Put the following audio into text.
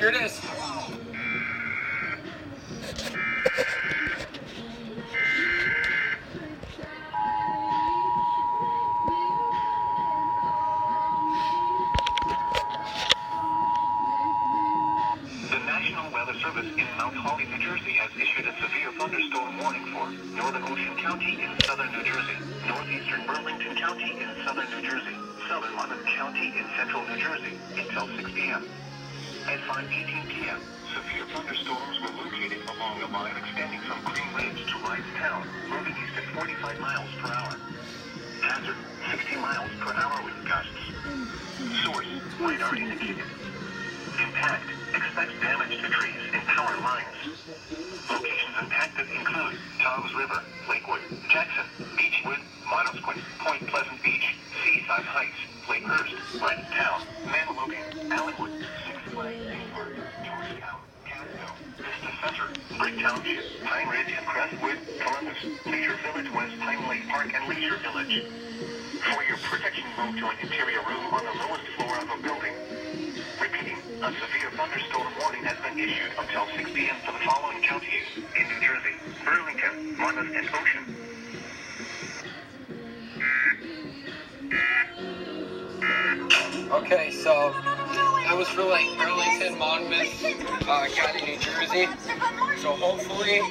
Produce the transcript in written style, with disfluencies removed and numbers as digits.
Here it is. The National Weather Service in Mount Holly, New Jersey has issued a severe thunderstorm warning for Northern Ocean County in southern New Jersey, northeastern Burlington County in southern New Jersey, southern Monmouth County in central New Jersey until 6 p.m. At 5:18 p.m., severe thunderstorms were located along a line extending from Green Ridge to Wrightstown, moving east at 45 miles per hour. Hazard, 60 miles per hour with gusts. Source, radar indicated. Impact, expects damage to trees and power lines. Locations impacted include Toms River, Lakewood, Jackson, Beechwood, Monosquit, Point Pleasant Beach, Seaside Heights, Lakehurst, Wrightstown, Manalogan, Allenwood, Six Flags Theme Park, Georgetown, Casco, Vista Center, Brick Township, Pine Ridge and Crestwood, Columbus, Leisure Village, West Pine Lake Park and Leisure Village. For your protection, move to an interior room on the lowest floor of a building. Repeating, a severe thunderstorm warning has been issued until 6 p.m. for the following counties in New Jersey: Burlington, Monmouth, and Ocean. Okay, so that was for like Burlington, Monmouth, County, New Jersey. So hopefully,